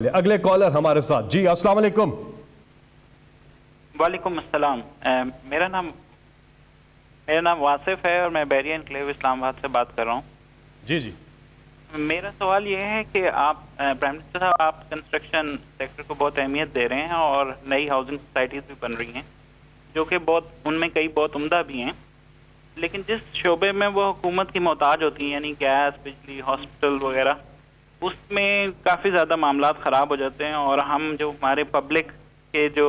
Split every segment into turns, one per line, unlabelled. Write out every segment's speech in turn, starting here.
اگلے کالر ہمارے ساتھ جی السلام علیکم.
وعلیکم السلام. میرا نام واصف ہے اور میں بیریا انکلیو اسلام آباد سے بات کر رہا ہوں.
جی جی
میرا سوال یہ ہے کہ آپ پرائم منسٹر صاحب آپ کنسٹرکشن سیکٹر کو بہت اہمیت دے رہے ہیں اور نئی ہاؤسنگ سوسائٹیز بھی بن رہی ہیں جو کہ ان میں کئی بہت عمدہ بھی ہیں، لیکن جس شعبے میں وہ حکومت کی محتاج ہوتی ہیں یعنی گیس، بجلی، ہاسپٹل وغیرہ، اس میں کافی زیادہ معاملات خراب ہو جاتے ہیں اور ہم جو ہمارے پبلک کے جو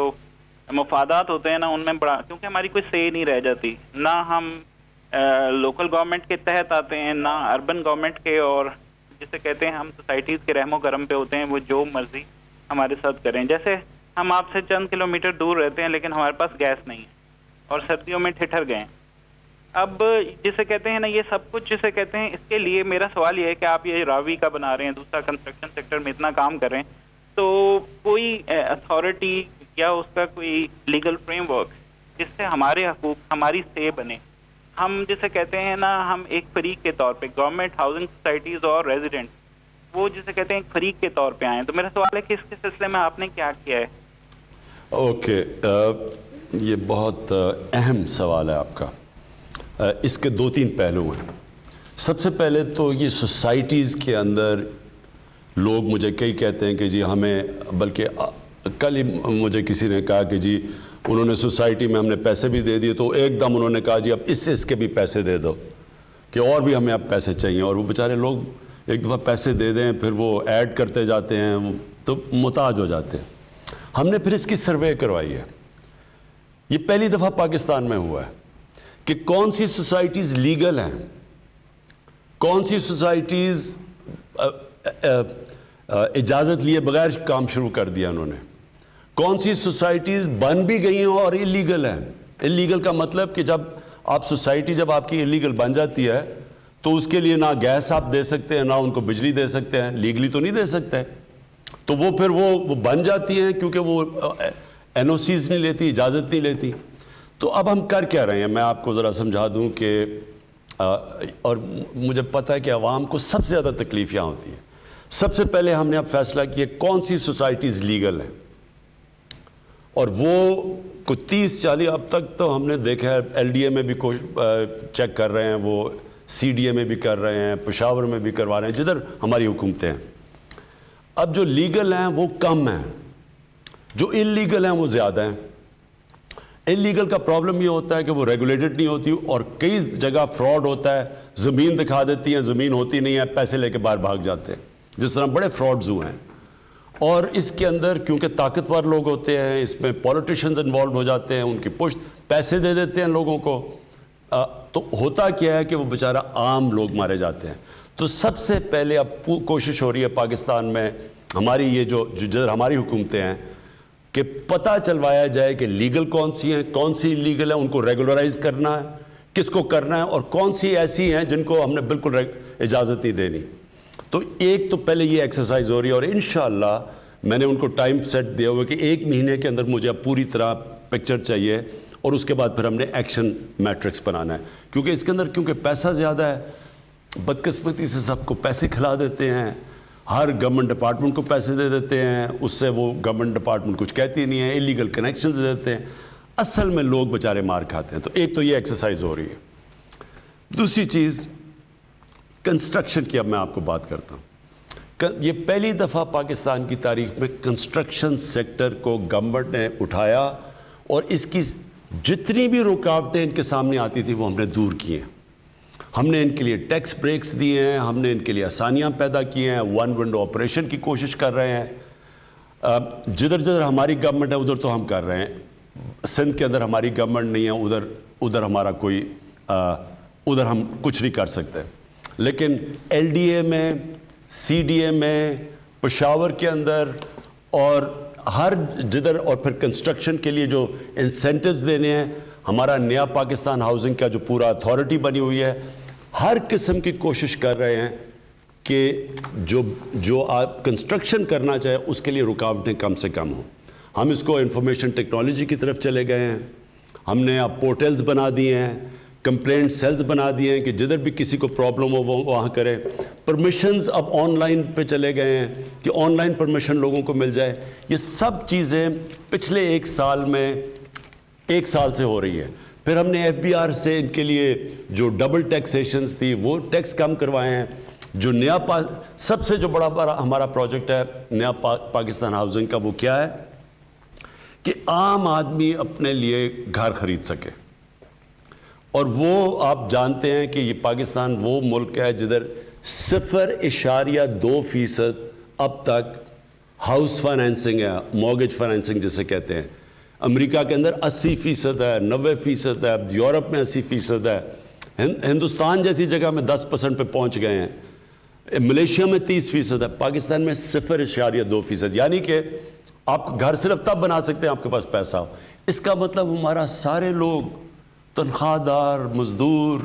مفادات ہوتے ہیں نا ان میں بڑا، کیونکہ ہماری کوئی سے نہیں رہ جاتی، نہ ہم لوکل گورنمنٹ کے تحت آتے ہیں نہ اربن گورنمنٹ کے، اور جسے کہتے ہیں ہم سوسائٹیز کے رحم و کرم پہ ہوتے ہیں، وہ جو مرضی ہمارے ساتھ کریں. جیسے ہم آپ سے چند کلومیٹر دور رہتے ہیں لیکن ہمارے پاس گیس نہیں ہے اور سردیوں میں ٹھٹر گئے ہیں. اب جسے کہتے ہیں نا یہ سب کچھ جسے کہتے ہیں، اس کے لیے میرا سوال یہ ہے کہ آپ یہ راوی کا بنا رہے ہیں، دوسرا کنسٹرکشن سیکٹر میں اتنا کام کر رہے ہیں، تو کوئی اتھارٹی یا اس کا کوئی لیگل فریم ورک جس سے ہمارے حقوق، ہماری سے بنے، ہم جسے کہتے ہیں نا ہم ایک فریق کے طور پہ گورنمنٹ، ہاؤسنگ سوسائٹیز اور ریزیڈنٹ، وہ جسے کہتے ہیں ایک فریق کے طور پہ آئیں. تو میرا سوال ہے کہ اس کے سلسلے میں آپ نے کیا کیا ہے؟
اوکے، یہ بہت اہم سوال ہے آپ کا. اس کے دو تین پہلو ہیں. سب سے پہلے تو یہ سوسائٹیز کے اندر لوگ مجھے کئی کہتے ہیں کہ جی ہمیں، بلکہ کل ہی مجھے کسی نے کہا کہ جی انہوں نے سوسائٹی میں ہم نے پیسے بھی دے دیے، تو ایک دم انہوں نے کہا جی اب اس کے بھی پیسے دے دو کہ اور بھی ہمیں اب پیسے چاہیے. اور وہ بیچارے لوگ ایک دفعہ پیسے دے دیں پھر وہ ایڈ کرتے جاتے ہیں تو محتاج ہو جاتے ہیں. ہم نے پھر اس کی سروے کروائی ہے. یہ پہلی دفعہ پاکستان میں ہوا ہے کہ کون سی سوسائٹیز لیگل ہیں، کون سی سوسائٹیز اجازت لیے بغیر کام شروع کر دیا انہوں نے، کون سی سوسائٹیز بن بھی گئی ہیں اور اللیگل ہیں. اللیگل کا مطلب کہ جب آپ سوسائٹی جب آپ کی اللیگل بن جاتی ہے تو اس کے لیے نہ گیس آپ دے سکتے ہیں، نہ ان کو بجلی دے سکتے ہیں، لیگلی تو نہیں دے سکتے، تو وہ پھر وہ بن جاتی ہیں کیونکہ وہ این او سیز نہیں لیتی، اجازت نہیں لیتی. تو اب ہم کر کیا رہے ہیں، میں آپ کو ذرا سمجھا دوں کہ اور مجھے پتہ ہے کہ عوام کو سب سے زیادہ تکلیف یہاں ہوتی ہے. سب سے پہلے ہم نے اب فیصلہ کیا کون سی سوسائٹیز لیگل ہیں، اور وہ کوئی 30-40 اب تک تو ہم نے دیکھا ہے. ایل ڈی اے میں بھی چیک کر رہے ہیں، وہ سی ڈی اے میں بھی کر رہے ہیں، پشاور میں بھی کروا رہے ہیں، جدھر ہماری حکومتیں ہیں. اب جو لیگل ہیں وہ کم ہیں، جو اللیگل ہیں وہ زیادہ ہیں. اللیگل کا پرابلم یہ ہوتا ہے کہ وہ ریگولیٹڈ نہیں ہوتی اور کئی جگہ فراڈ ہوتا ہے. زمین دکھا دیتی ہیں، زمین ہوتی نہیں ہے، پیسے لے کے باہر بھاگ جاتے ہیں، جس طرح بڑے فراڈز ہوئے ہیں. اور اس کے اندر کیونکہ طاقتور لوگ ہوتے ہیں، اس میں پولیٹیشنز انوالوڈ ہو جاتے ہیں، ان کی پشت پیسے دے دیتے ہیں لوگوں کو، تو ہوتا کیا ہے کہ وہ بیچارہ عام لوگ مارے جاتے ہیں. تو سب سے پہلے اب کوشش ہو رہی ہے پاکستان میں، ہماری یہ جو ہماری حکومتیں ہیں، کہ پتہ چلوایا جائے کہ لیگل کون سی ہیں، کون سی لیگل ہیں، ان کو ریگولرائز کرنا ہے، کس کو کرنا ہے، اور کون سی ایسی ہیں جن کو ہم نے بالکل اجازت نہیں دینی. تو ایک تو پہلے یہ ایکسرسائز ہو رہی ہے، اور انشاءاللہ میں نے ان کو ٹائم سیٹ دیا ہوا کہ 1 مہینے کے اندر مجھے اب پوری طرح پکچر چاہیے، اور اس کے بعد پھر ہم نے ایکشن میٹرکس بنانا ہے. کیونکہ اس کے اندر کیونکہ پیسہ زیادہ ہے، بدقسمتی سے سب کو پیسے کھلا دیتے ہیں، ہر گورنمنٹ ڈپارٹمنٹ کو پیسے دے دیتے ہیں، اس سے وہ گورنمنٹ ڈپارٹمنٹ کچھ کہتی نہیں ہے، اللیگل کنیکشن دے دیتے ہیں، اصل میں لوگ بیچارے مار کھاتے ہیں. تو ایک تو یہ ایکسرسائز ہو رہی ہے. دوسری چیز کنسٹرکشن کی اب میں آپ کو بات کرتا ہوں. یہ پہلی دفعہ پاکستان کی تاریخ میں کنسٹرکشن سیکٹر کو گورنمنٹ نے اٹھایا، اور اس کی جتنی بھی رکاوٹیں ان کے سامنے آتی تھی وہ ہم نے دور کی ہیں. ہم نے ان کے لیے ٹیکس بریکس دیے ہیں، ہم نے ان کے لیے آسانیاں پیدا کی ہیں، ون ونڈو آپریشن کی کوشش کر رہے ہیں. جدھر جدھر ہماری گورنمنٹ ہے ادھر تو ہم کر رہے ہیں. سندھ کے اندر ہماری گورنمنٹ نہیں ہے، ادھر ہمارا کوئی ادھر ہم کچھ نہیں کر سکتے. لیکن ایل ڈی اے میں، سی ڈی اے میں، پشاور کے اندر، اور ہر جدھر، اور پھر کنسٹرکشن کے لیے جو انسینٹیوز دینے ہیں، ہمارا نیا پاکستان ہاؤسنگ کا جو پورا اتھارٹی بنی ہوئی ہے، ہر قسم کی کوشش کر رہے ہیں کہ جو آپ کنسٹرکشن کرنا چاہے اس کے لیے رکاوٹیں کم سے کم ہوں. ہم اس کو انفارمیشن ٹیکنالوجی کی طرف چلے گئے ہیں. ہم نے اب پورٹلز بنا دیے ہیں کمپلینٹ سیلز بنا دیے ہیں کہ جدھر بھی کسی کو پرابلم ہو وہ وہاں کرے. پرمیشنز اب آن لائن پہ چلے گئے ہیں کہ آن لائن پرمیشن لوگوں کو مل جائے. یہ سب چیزیں پچھلے 1 سال میں 1 سال سے ہو رہی ہے. پھر ہم نے FBR سے ان کے لیے جو ڈبل ٹیکسیشنز تھی وہ ٹیکس کم کروائے ہیں. جو نیا سب سے جو بڑا ہمارا پروجیکٹ ہے نیا پاکستان ہاؤسنگ کا، وہ کیا ہے کہ عام آدمی اپنے لیے گھر خرید سکے. اور وہ آپ جانتے ہیں کہ یہ پاکستان وہ ملک ہے جدھر 0.2% اب تک ہاؤس فائنینسنگ ہے، مورگیج فائنینسنگ جسے کہتے ہیں. امریکہ کے اندر 80% ہے، 90% ہے، یورپ میں 80% ہے، ہندوستان جیسی جگہ میں 10% پہ پہنچ گئے ہیں، ملیشیا میں 30% ہے، پاکستان میں 0.2%. یعنی کہ آپ گھر صرف تب بنا سکتے ہیں آپ کے پاس پیسہ ہو. اس کا مطلب ہمارا سارے لوگ، تنخواہ دار، مزدور،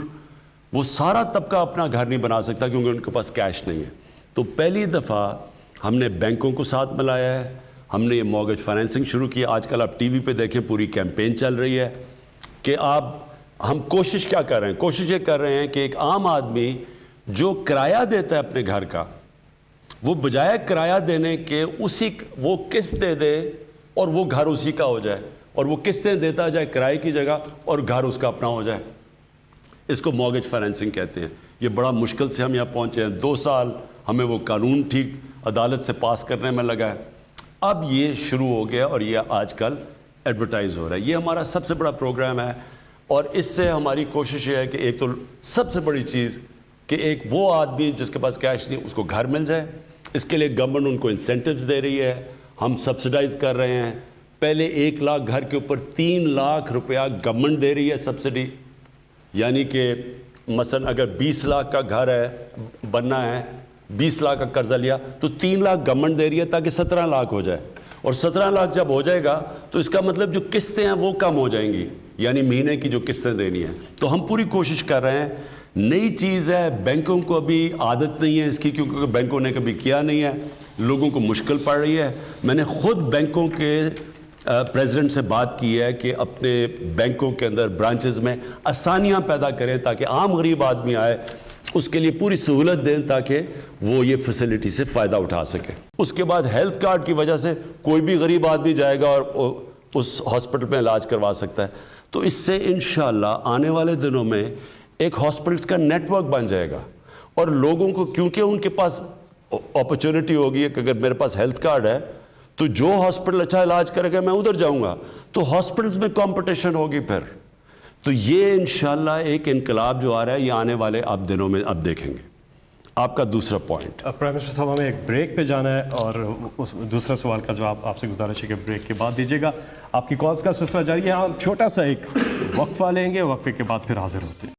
وہ سارا طبقہ اپنا گھر نہیں بنا سکتا کیونکہ ان کے پاس کیش نہیں ہے. تو پہلی دفعہ ہم نے بینکوں کو ساتھ ملایا ہے، ہم نے یہ مورگیج فائنینسنگ شروع کی. آج کل آپ ٹی وی پہ دیکھیں پوری کیمپین چل رہی ہے کہ ہم کوشش کیا کر رہے ہیں، کوشش یہ کر رہے ہیں کہ ایک عام آدمی جو کرایہ دیتا ہے اپنے گھر کا، وہ بجائے کرایہ دینے کے وہ قسط دے دے اور وہ گھر اسی کا ہو جائے، اور وہ قسطیں دیتا جائے کرائے کی جگہ اور گھر اس کا اپنا ہو جائے. اس کو مورگیج فائنینسنگ کہتے ہیں. یہ بڑا مشکل سے ہم یہاں پہنچے ہیں. 2 سال ہمیں وہ قانون ٹھیک عدالت سے پاس کرنے میں لگا ہے. اب یہ شروع ہو گیا اور یہ آج کل ایڈورٹائز ہو رہا ہے. یہ ہمارا سب سے بڑا پروگرام ہے اور اس سے ہماری کوشش یہ ہے کہ ایک تو سب سے بڑی چیز کہ ایک وہ آدمی جس کے پاس کیش نہیں اس کو گھر مل جائے. اس کے لیے گورنمنٹ ان کو انسینٹیوز دے رہی ہے، ہم سبسڈائز کر رہے ہیں. پہلے 1 لاکھ گھر کے اوپر 3 لاکھ روپیہ گورنمنٹ دے رہی ہے سبسڈی. یعنی کہ مثلا اگر 20 لاکھ کا گھر ہے بننا ہے، 20 لاکھ کا قرضہ لیا تو 3 لاکھ گورنمنٹ دے رہی ہے تاکہ 17 لاکھ ہو جائے. اور 17 لاکھ جب ہو جائے گا تو اس کا مطلب جو قسطیں ہیں وہ کم ہو جائیں گی، یعنی مہینے کی جو قسطیں دینی ہیں. تو ہم پوری کوشش کر رہے ہیں. نئی چیز ہے، بینکوں کو ابھی عادت نہیں ہے اس کی کیونکہ بینکوں نے کبھی کیا نہیں ہے، لوگوں کو مشکل پڑ رہی ہے. میں نے خود بینکوں کے پریزیڈنٹ سے بات کی ہے کہ اپنے بینکوں کے اندر برانچز میں آسانیاں پیدا کریں تاکہ عام غریب آدمی آئے اس کے لیے پوری سہولت دیں تاکہ وہ یہ فیسلٹی سے فائدہ اٹھا سکے. اس کے بعد ہیلتھ کارڈ کی وجہ سے کوئی بھی غریب آدمی جائے گا اور اس ہاسپٹل میں علاج کروا سکتا ہے. تو اس سے انشاءاللہ آنے والے دنوں میں ایک ہاسپٹلس کا نیٹ ورک بن جائے گا اور لوگوں کو کیونکہ ان کے پاس اپرچونٹی ہوگی کہ اگر میرے پاس ہیلتھ کارڈ ہے تو جو ہاسپٹل اچھا علاج کرے گا میں ادھر جاؤں گا، تو ہاسپٹلس میں کمپٹیشن ہوگی پھر. تو یہ انشاءاللہ ایک انقلاب جو آ رہا ہے یہ آنے والے اب دنوں میں اب دیکھیں گے. آپ کا دوسرا پوائنٹ.
پرائم منسٹر صاحب ہمیں ایک بریک پہ جانا ہے اور اس دوسرا سوال کا جواب آپ سے گزارش ہے کہ بریک کے بعد دیجیے گا. آپ کی کالز کا سلسلہ جاری ہے. ہم چھوٹا سا ایک وقفہ لیں گے، وقفے کے بعد پھر حاضر ہوتے ہیں.